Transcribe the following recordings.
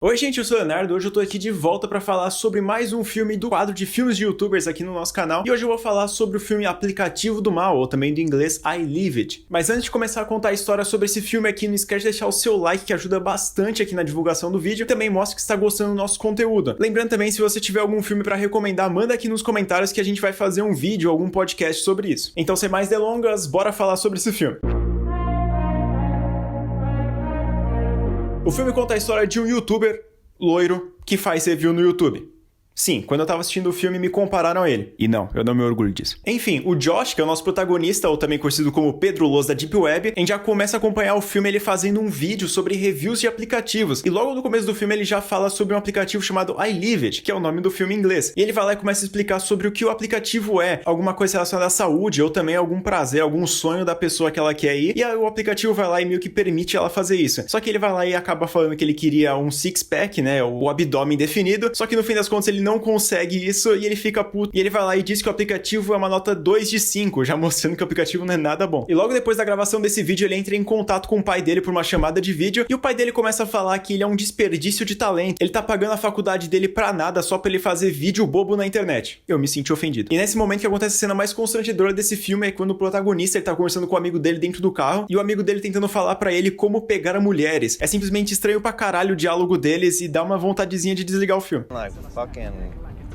Oi gente, eu sou o Leonardo, hoje eu tô aqui de volta pra falar sobre mais um filme do quadro de filmes de youtubers aqui no nosso canal. E hoje eu vou falar sobre o filme Aplicativo do Mal, ou também do inglês I Leave It. Mas antes de começar a contar a história sobre esse filme aqui, não esquece de deixar o seu like que ajuda bastante aqui na divulgação do vídeo. Também mostra que está gostando do nosso conteúdo. Lembrando também, se você tiver algum filme pra recomendar, manda aqui nos comentários que a gente vai fazer um vídeo ou algum podcast sobre isso. Então sem mais delongas, bora falar sobre esse filme. O filme conta a história de um youtuber loiro que faz review no YouTube. Sim, quando eu tava assistindo o filme me compararam a ele. E não, eu não me orgulho disso. Enfim, o Josh, que é o nosso protagonista, ou também conhecido como Pedro Loz da Deep Web, a gente já começa a acompanhar o filme ele fazendo um vídeo sobre reviews de aplicativos. E logo no começo do filme ele já fala sobre um aplicativo chamado I Leave It, que é o nome do filme em inglês. E ele vai lá e começa a explicar sobre o que o aplicativo é, alguma coisa relacionada à saúde, ou também algum prazer, algum sonho da pessoa que ela quer ir. E aí o aplicativo vai lá e meio que permite ela fazer isso. Só que ele vai lá e acaba falando que ele queria um six-pack, né, o abdômen definido. Só que no fim das contas ele não consegue isso e ele fica puto. E ele vai lá e diz que o aplicativo é uma nota 2 de 5, já mostrando que o aplicativo não é nada bom. E logo depois da gravação desse vídeo, ele entra em contato com o pai dele por uma chamada de vídeo, e o pai dele começa a falar que ele é um desperdício de talento. Ele tá pagando a faculdade dele pra nada só pra ele fazer vídeo bobo na internet. Eu me senti ofendido. E nesse momento que acontece a cena mais constrangedora desse filme é quando o protagonista ele tá conversando com o amigo dele dentro do carro, e o amigo dele tentando falar pra ele como pegar mulheres. É simplesmente estranho pra caralho o diálogo deles e dá uma vontadezinha de desligar o filme. Like fucking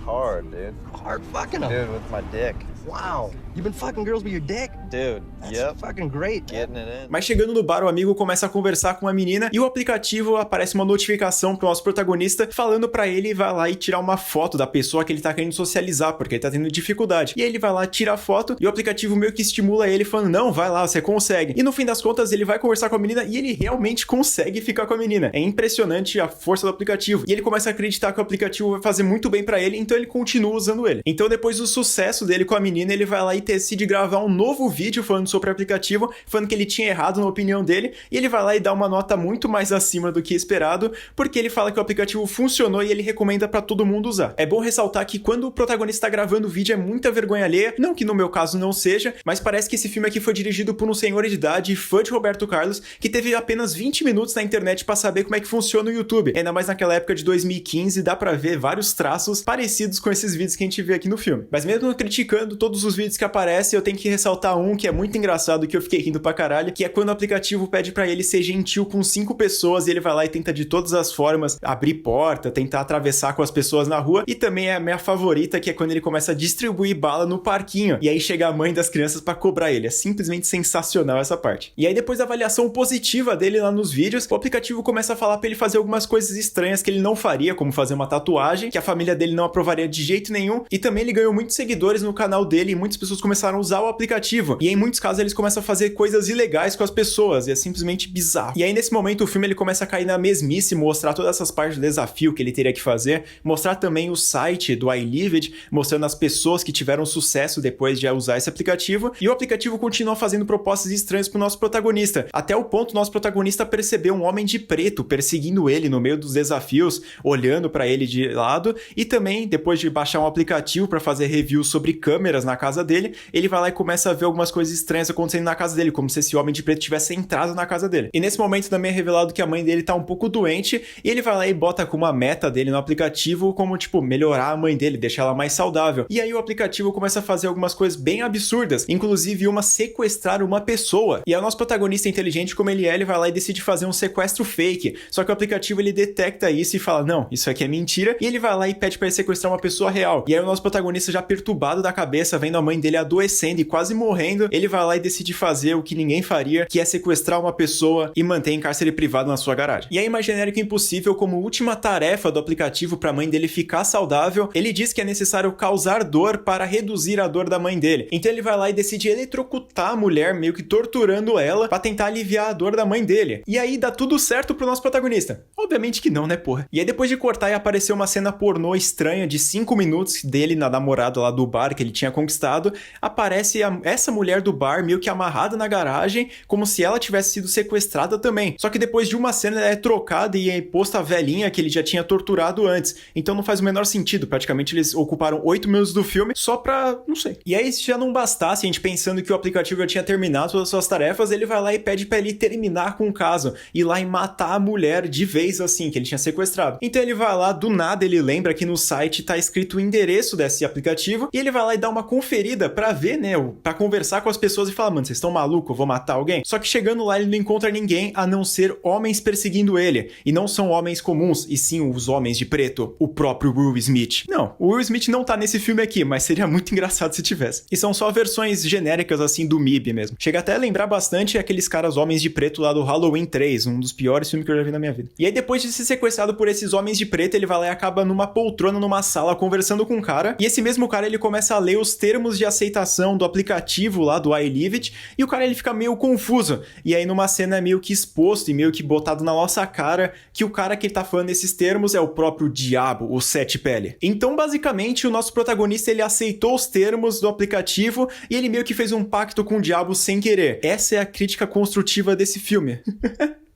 hard, dude. Hard fucking them? Dude, with my dick. Wow. You've been fucking girls with your dick? Dude, That's yep. fucking great. Getting it in. Mas chegando no bar, o amigo começa a conversar com uma menina e o aplicativo aparece uma notificação pro nosso protagonista falando pra ele vai lá e tirar uma foto da pessoa que ele tá querendo socializar, porque ele tá tendo dificuldade. E aí ele vai lá, tira a foto e o aplicativo meio que estimula ele falando, não, vai lá, você consegue. E no fim das contas ele vai conversar com a menina e ele realmente consegue ficar com a menina. É impressionante a força do aplicativo. E ele começa a acreditar que o aplicativo vai fazer muito bem pra ele, então ele continua usando ele. Então depois do sucesso dele com a menina, ele vai lá e decide gravar um novo vídeo falando sobre o aplicativo, falando que ele tinha errado na opinião dele, e ele vai lá e dá uma nota muito mais acima do que esperado, porque ele fala que o aplicativo funcionou e ele recomenda pra todo mundo usar. É bom ressaltar que quando o protagonista tá gravando o vídeo é muita vergonha alheia, não que no meu caso não seja, mas parece que esse filme aqui foi dirigido por um senhor de idade, fã de Roberto Carlos, que teve apenas 20 minutos na internet pra saber como é que funciona o YouTube. Ainda mais naquela época de 2015, dá pra ver vários traços parecidos com esses vídeos que a gente vê aqui no filme. Mas mesmo criticando todos os vídeos que aparecem, eu tenho que ressaltar um que é muito engraçado, que eu fiquei rindo pra caralho, que é quando o aplicativo pede pra ele ser gentil com 5 pessoas e ele vai lá e tenta de todas as formas abrir porta, tentar atravessar com as pessoas na rua. E também é a minha favorita, que é quando ele começa a distribuir bala no parquinho e aí chega a mãe das crianças pra cobrar ele. É simplesmente sensacional essa parte. E aí depois da avaliação positiva dele lá nos vídeos, o aplicativo começa a falar pra ele fazer algumas coisas estranhas que ele não faria, como fazer uma tatuagem, que a família dele não aprovaria de jeito nenhum. E também ele ganhou muitos seguidores no canal dele e muitas pessoas começaram a usar o aplicativo. E em muitos casos eles começam a fazer coisas ilegais com as pessoas, e é simplesmente bizarro. E aí nesse momento o filme ele começa a cair na mesmice, mostrar todas essas partes do desafio que ele teria que fazer, mostrar também o site do I Leave It, mostrando as pessoas que tiveram sucesso depois de usar esse aplicativo, e o aplicativo continua fazendo propostas estranhas pro nosso protagonista, até o ponto nosso protagonista perceber um homem de preto perseguindo ele no meio dos desafios, olhando pra ele de lado, e também depois de baixar um aplicativo pra fazer reviews sobre câmeras na casa dele, ele vai lá e começa a ver algumas coisas estranhas acontecendo na casa dele, como se esse homem de preto tivesse entrado na casa dele. E nesse momento também é revelado que a mãe dele tá um pouco doente, e ele vai lá e bota como a meta dele no aplicativo, como tipo, melhorar a mãe dele, deixar ela mais saudável. E aí o aplicativo começa a fazer algumas coisas bem absurdas, inclusive uma sequestrar uma pessoa. E aí o nosso protagonista inteligente como ele vai lá e decide fazer um sequestro fake, só que o aplicativo ele detecta isso e fala, não, isso aqui é mentira, e ele vai lá e pede pra ele sequestrar uma pessoa real. E aí o nosso protagonista já perturbado da cabeça, vendo a mãe dele adoecendo e quase morrendo, ele vai lá e decide fazer o que ninguém faria, que é sequestrar uma pessoa e manter em cárcere privado na sua garagem. E aí, mais genérico impossível, como última tarefa do aplicativo pra mãe dele ficar saudável, ele diz que é necessário causar dor para reduzir a dor da mãe dele. Então ele vai lá e decide eletrocutar a mulher, meio que torturando ela, pra tentar aliviar a dor da mãe dele. E aí dá tudo certo pro nosso protagonista. Obviamente que não, né, porra? E aí depois de cortar e aparecer uma cena pornô estranha de 5 minutos dele na namorada lá do bar que ele tinha conquistado, aparece essa mulher do bar meio que amarrada na garagem, como se ela tivesse sido sequestrada também. Só que depois de uma cena ela é trocada e é posta a velhinha que ele já tinha torturado antes. Então não faz o menor sentido. Praticamente eles ocuparam 8 minutos do filme só pra... não sei. E aí, se já não bastasse, a gente pensando que o aplicativo já tinha terminado todas as suas tarefas, ele vai lá e pede pra ele terminar com o caso. Ir lá e matar a mulher de vez, assim, que ele tinha sequestrado. Então ele vai lá, do nada ele lembra que no site tá escrito o endereço desse aplicativo e ele vai lá e dá uma conferida pra ver, né, pra conversar com as pessoas e falar, mano, vocês estão malucos? Eu vou matar alguém? Só que chegando lá ele não encontra ninguém a não ser homens perseguindo ele. E não são homens comuns, e sim os homens de preto. O próprio Will Smith. Não, o Will Smith não tá nesse filme aqui, mas seria muito engraçado se tivesse. E são só versões genéricas, assim, do MIB mesmo. Chega até a lembrar bastante aqueles caras homens de preto lá do Halloween 3, um dos piores filmes que eu já vi na minha vida. E aí depois de ser sequestrado por esses homens de preto, ele vai lá e acaba numa poltrona, numa sala, conversando com um cara. E esse mesmo cara, ele começa a ler os termos de aceitação do aplicativo lá do I Live It, e o cara, ele fica meio confuso. E aí numa cena é meio que exposto e meio que botado na nossa cara que o cara que ele tá falando esses termos é o próprio diabo, o Sete Pele. Então, basicamente, o nosso protagonista, ele aceitou os termos do aplicativo e ele meio que fez um pacto com o diabo sem querer. Essa é a crítica construtiva desse filme.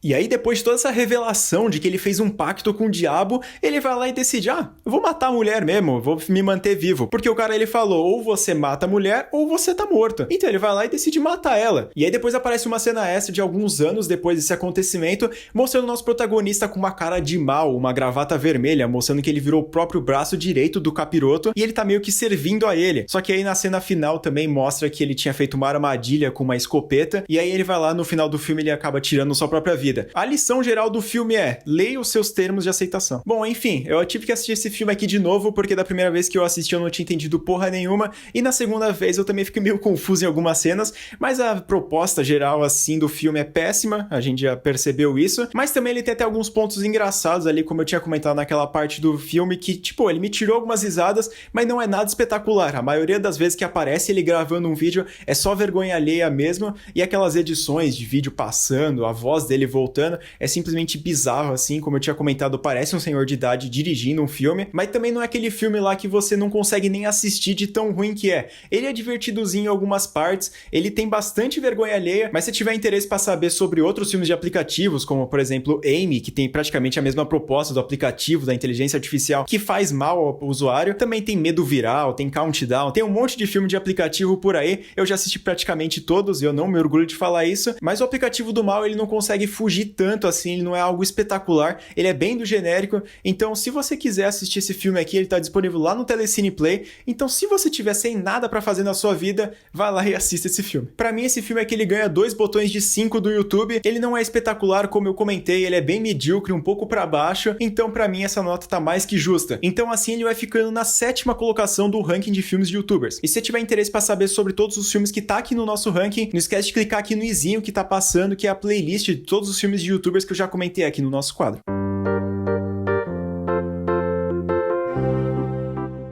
E aí, depois de toda essa revelação de que ele fez um pacto com o diabo, ele vai lá e decide, eu vou matar a mulher mesmo, vou me manter vivo. Porque o cara, ele falou, ou você mata a mulher, ou você tá morto. Então ele vai lá e decide matar ela. E aí depois aparece uma cena extra de alguns anos depois desse acontecimento, mostrando o nosso protagonista com uma cara de mal, uma gravata vermelha, mostrando que ele virou o próprio braço direito do capiroto, e ele tá meio que servindo a ele. Só que aí na cena final também mostra que ele tinha feito uma armadilha com uma escopeta, e aí ele vai lá, no final do filme, ele acaba tirando sua própria vida. A lição geral do filme é: leia os seus termos de aceitação. Bom, enfim, eu tive que assistir esse filme aqui de novo, porque da primeira vez que eu assisti eu não tinha entendido porra nenhuma, e na segunda vez eu também fiquei meio confuso em algumas cenas, mas a proposta geral, assim, do filme é péssima, a gente já percebeu isso, mas também ele tem até alguns pontos engraçados ali, como eu tinha comentado naquela parte do filme, que, tipo, ele me tirou algumas risadas, mas não é nada espetacular. A maioria das vezes que aparece ele gravando um vídeo é só vergonha alheia mesmo, e aquelas edições de vídeo passando, a voz dele voltando, é simplesmente bizarro, assim, como eu tinha comentado, parece um senhor de idade dirigindo um filme, mas também não é aquele filme lá que você não consegue nem assistir de tão ruim que é. Ele é divertidozinho em algumas partes, ele tem bastante vergonha alheia, mas se tiver interesse para saber sobre outros filmes de aplicativos, como por exemplo Amy, que tem praticamente a mesma proposta do aplicativo da inteligência artificial que faz mal ao usuário, também tem Medo Viral, tem Countdown, tem um monte de filme de aplicativo por aí, eu já assisti praticamente todos e eu não me orgulho de falar isso, mas o aplicativo do mal ele não consegue fugir tanto assim, ele não é algo espetacular, ele é bem do genérico, então se você quiser assistir esse filme aqui, ele tá disponível lá no Telecine Play, então se você tiver sem nada pra fazer na sua vida, vai lá e assista esse filme. Pra mim esse filme é que ele ganha 2 botões de 5 do YouTube, ele não é espetacular como eu comentei, ele é bem medíocre, um pouco pra baixo, então pra mim essa nota tá mais que justa. Então assim ele vai ficando na 7ª colocação do ranking de filmes de YouTubers. E se você tiver interesse pra saber sobre todos os filmes que tá aqui no nosso ranking, não esquece de clicar aqui no izinho que tá passando, que é a playlist de todos os filmes de YouTubers que eu já comentei aqui no nosso quadro.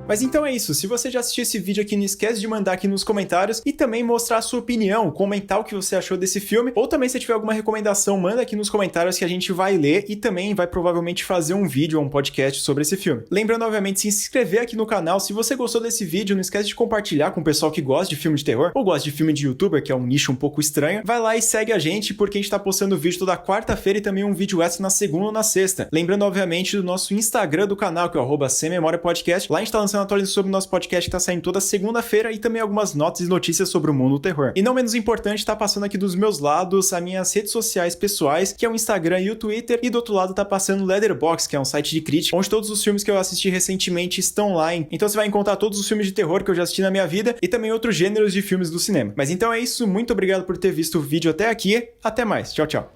Mas então é isso, se você já assistiu esse vídeo aqui, não esquece de mandar aqui nos comentários e também mostrar a sua opinião, comentar o que você achou desse filme, ou também se tiver alguma recomendação, manda aqui nos comentários que a gente vai ler e também vai provavelmente fazer um vídeo ou um podcast sobre esse filme. Lembrando, obviamente, se inscrever aqui no canal, se você gostou desse vídeo, não esquece de compartilhar com o pessoal que gosta de filme de terror, ou gosta de filme de youtuber, que é um nicho um pouco estranho, vai lá e segue a gente, porque a gente tá postando vídeo toda quarta-feira e também um vídeo extra na segunda ou na sexta. Lembrando, obviamente, do nosso Instagram do canal, que é o @SemMemoriaPodcast, lá a gente tá lançando atualizações sobre o nosso podcast que tá saindo toda segunda-feira e também algumas notas e notícias sobre o mundo do terror. E não menos importante, tá passando aqui dos meus lados as minhas redes sociais pessoais, que é o Instagram e o Twitter, e do outro lado tá passando o Letterboxd, que é um site de crítica, onde todos os filmes que eu assisti recentemente estão lá. Então você vai encontrar todos os filmes de terror que eu já assisti na minha vida e também outros gêneros de filmes do cinema. Mas então é isso, muito obrigado por ter visto o vídeo até aqui, até mais, tchau, tchau.